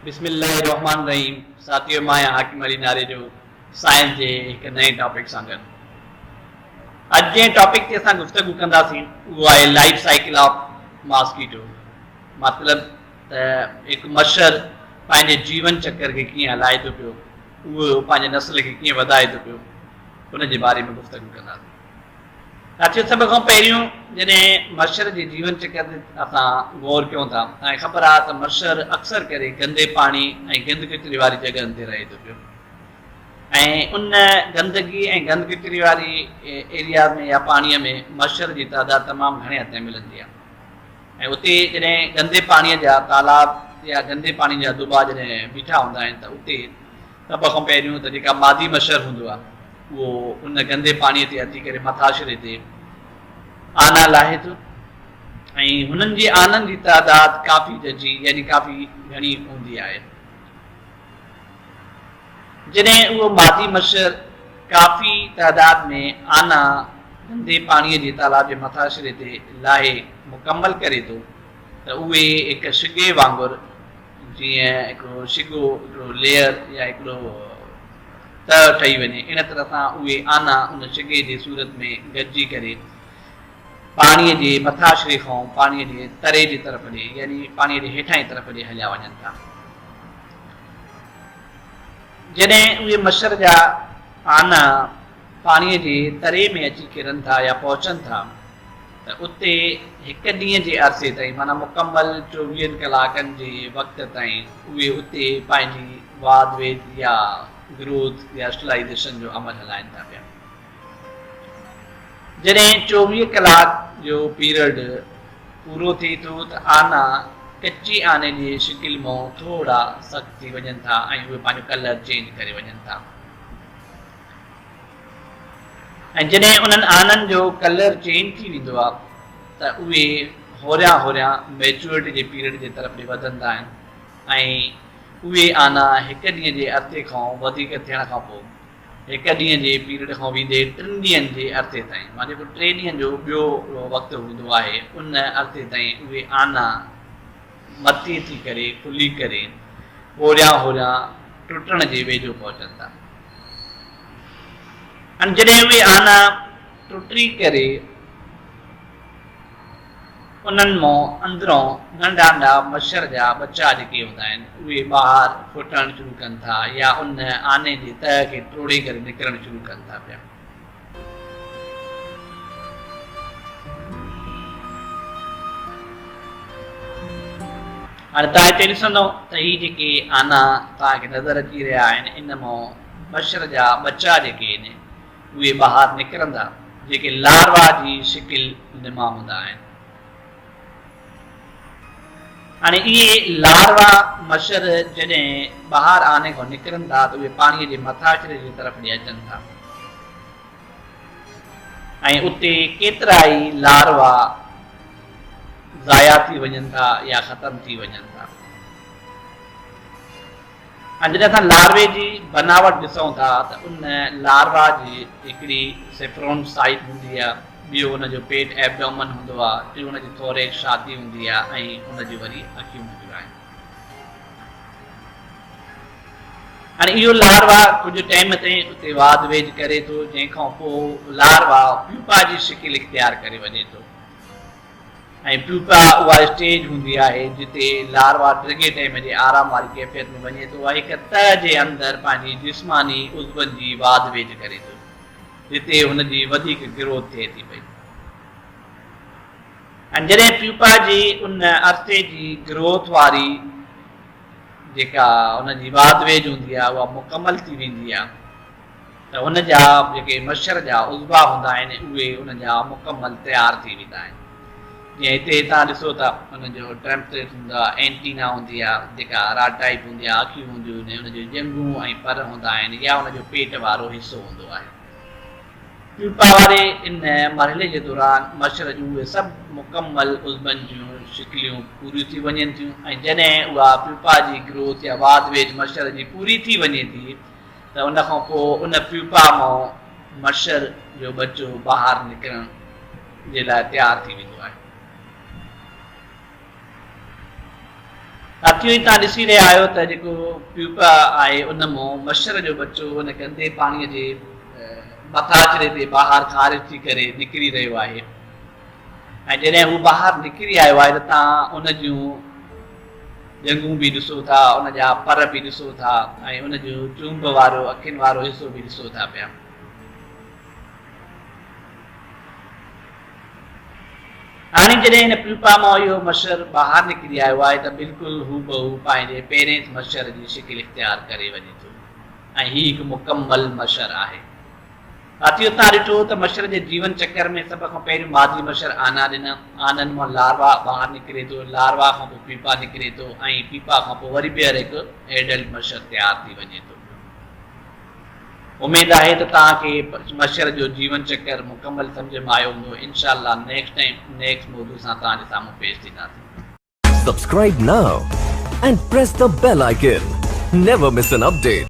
बिस्मिल्लाहिर्रहमानिर्रहीम। साथियों, मां हाकिम अली नारे जो साइंस के एक नए टॉपिक सां गॾु अॼु जे टॉपिक ते असां गुफ़्तगू कंदासीं उहो आहे लाइफ साइकिल ऑफ मॉस्किटो। मतिलबु त हिकु मच्छर पंहिंजे जीवन चक्र खे कीअं हलाए थो पियो, उहो पंहिंजे नस्ल खे कीअं वधाए थो पियो, उन जे बारे में गुफ़्तगू कंदासीं। साथियों, सभ खां पहिरियों जॾहिं मच्छर जे जीवन चक्र ते असां गौर कयूं था, तव्हांखे ख़बर आहे त मच्छर अक्सर करे गंदे पाणी ऐं गंद किचिरे वारी जॻहियुनि ते रहे थो पियो ऐं उन गंदगी ऐं गंद किचिरे वारी एरिया में या पाणीअ में मच्छर जी तइदाद तमामु घणे हद में मिलंदी आहे। ऐं उते जॾहिं गंदे पाणीअ जा तालाब या गंदे पाणी जा दुबा जॾहिं बीठा हूंदा आहिनि त उते सभ खां पहिरियों त जेका मादी मच्छर हूंदो आहे उहो उन गंदे पाणीअ ते अची करे मथाशिरे ते आना लाहे थो ऐं हुननि जे आननि जी तइदाद काफ़ी जजी यानी काफ़ी घणी हूंदी आहे। जॾहिं उहो मादी मच्छर काफ़ी तइदाद में आना गंदे पाणीअ जे तालाब जे मथाशिरे ते लाहे मुकमल करे थो त उहे हिकु शिगे वांगुरु, जीअं हिकिड़ो शिगो हिकिड़ो लेयर या हिकिड़ो तह ठही वञे, इन तरह सां उहे आना उन शिगे जे सूरत में गॾिजी करे पाणीअ जे मथाशिरे खां पाणीअ जे तरे जी तरफ़ ॾे यानी पाणीअ जे हेठां जी तरफ़ ॾे हलिया वञनि था। जॾहिं उहे मच्छर जा आना पाणीअ जे तरे में अची किरनि था या पहुचनि था त उते हिकु ॾींहं जे अरसे ताईं, माना मुकमल 24 कलाकनि जे वक़्त ताईं उहे उते पंहिंजी वाध वेध या ग्रोथ या स्टलाइज़ेशन जो अमल हलाइनि था पिया। जॾहिं 24 कलाक जो पीरियड पूरो थिए थो त आना कची आने जी शिकिल मां थोरा सख़्त थी वञनि था ऐं उहे पंहिंजो कलर चेंज करे वञनि था। ऐं जॾहिं उन्हनि आननि जो कलर चेंज थी वेंदो आहे त उहे होरियां होरियां मैच्योरिटी जे पीरियड जे तरफ़ ॾे वधंदा आहिनि ऐं उहे आना हिकु ॾींहं जे अरसे खां वधीक थियण खां पोइ हिकु ॾींहं जे पीरियड खां वेंदे 3 ॾींहंनि जे अरसे ताईं, माना जेको 3 ॾींहंनि जो ॿियो वक़्तु हूंदो आहे, उन अरसे ताईं उहे आना मथे थी करे खुली करे होरियां होरियां टुटण जे वेझो पहुचनि था। ऐं जॾहिं उहे आना टुटी करे उन्हनि मां अंदरों नंढा नंढा मच्छर जा बच्चा जेके हूंदा आहिनि उहे ॿाहिरि फुटणु शुरू कनि था या उन आने जे तह खे टोड़े करे निकिरणु शुरू कनि था पिया। हाणे तव्हां हिते ॾिसंदव त हीअ जेके आना तव्हांखे नज़र अची रहिया आहिनि, इन मां मच्छर जा बच्चा जेके आहिनि उहे ॿाहिरि निकिरंदा, जेके लार्वा जी शिकिल हिन मां हूंदा आहिनि। हाणे इहे लार्वा मच्छर जॾहिं ॿाहिरि आने खां निकिरनि था त उहे पाणीअ जे मथाशिरे जी तरफ़ ॾे अचनि था ऐं उते केतिरा ई लार्वा ज़ाया थी वञनि था या ख़तम थी वञनि था। ऐं जॾहिं असां लार्वे जी बनावट ॾिसूं था त उन लार्वा जी हिकिड़ी सेफ्रोन साइट हूंदी आहे, ॿियो हुनजो पेट एब्डोमन हूंदो आहे, टियों हुनजी थोरेक्स छाती हूंदी आहे ऐं हुनजी वरी अखियूं हूंदियूं आहिनि। हाणे इहो लार्वा कुझु टाइम ताईं उते वाध वेझ करे थो, जंहिंखां पोइ लार्वा प्यूपा जी शिकिल इख्तियार करे वञे थो ऐं प्यूपा उहा स्टेज हूंदी आहे जिते लार्वा ड्रिगे टाइम जे आराम वारी कैफ़ियत में वञे थो ऐं हिकु तह जे अंदरि पंहिंजी जिस्मानी उज़वनि जी वाध वेझ करे थो, जिते हुनजी वधीक ग्रोथ थिए थी पई। ऐं जॾहिं प्यूपा जी उन अरसे जी ग्रोथ वारी जेका हुनजी वाध वेझ हूंदी आहे उहा मुकमल थी वेंदी आहे त हुन जा जेके मच्छर जा उज़वा हूंदा आहिनि उहे हुन जा मुकमल तयारु थी वेंदा आहिनि। जीअं हिते तव्हां ॾिसो था हुनजो टेम्पलेट हूंदो आहे, एंटीना हूंदी आहे जेका राड टाइप हूंदी आहे, अखियूं हूंदियूं आहिनि, हुनजो जंगूं ऐं पर हूंदा आहिनि या हुनजो पेट वारो हिसो हूंदो आहे। प्यूपा वारे इन मरहले जे दौरान मच्छर जूं उहे सभु मुकमल उज़वनि जूं शिकिलियूं पूरियूं थी वञनि थियूं ऐं जॾहिं उहा प्यूपा जी ग्रोथ या वाध वेझ मच्छर जी पूरी थी वञे थी त उन खां पोइ उन प्यूपा मां मच्छर जो बच्चो ॿाहिरि निकिरण जे लाइ तयारु थी वेंदो आहे। साथियों तव्हां ॾिसी रहिया आहियो त जेको प्यूपा आहे उन मां मच्छर जो बच्चो उन गंदे पाणीअ जे मथाछिरे ते ॿाहिरि ख़ारिज थी करे निकिरी रहियो आहे ऐं जॾहिं हू ॿाहिरि निकिरी आयो आहे त तव्हां उन जूं ॼंगूं बि ॾिसो था, उन जा पर बि ॾिसो था ऐं उन जो चुंब वारो अखियुनि वारो हिसो बि ॾिसो था पिया। हाणे जॾहिं हिन प्यूपा मां इहो मच्छर ॿाहिरि निकिरी आयो आहे त बिल्कुलु हू बहू पंहिंजे पहिरें मच्छर जी शिकिल इख़्तियार करे वञे थो ऐं हीउ हिकु मुकमल मच्छर आहे। साथियो तव्हां ॾिठो त मच्छर जे जीवन चक्कर में सभ खां पहिरियों मादी मच्छर आना ॾिना, आननि मां लार्वा ॿाहिरि निकिरे थो, लार्वा खां पोइ पीपा निकिरे थो ऐं पीपा खां पोइ वरी ॿीहर हिकु एडल्ट मच्छर तयारु थी वञे थो। उमेद आहे त तव्हांखे मच्छर जो जीवन चक्कर मुकमल सम्झ में आयो हूंदो। इंशाअल्लाह नेक्स्ट मौजू सां तव्हांजे साम्हूं पेश थींदासीं। Subscribe now and press the bell icon. Never miss an update.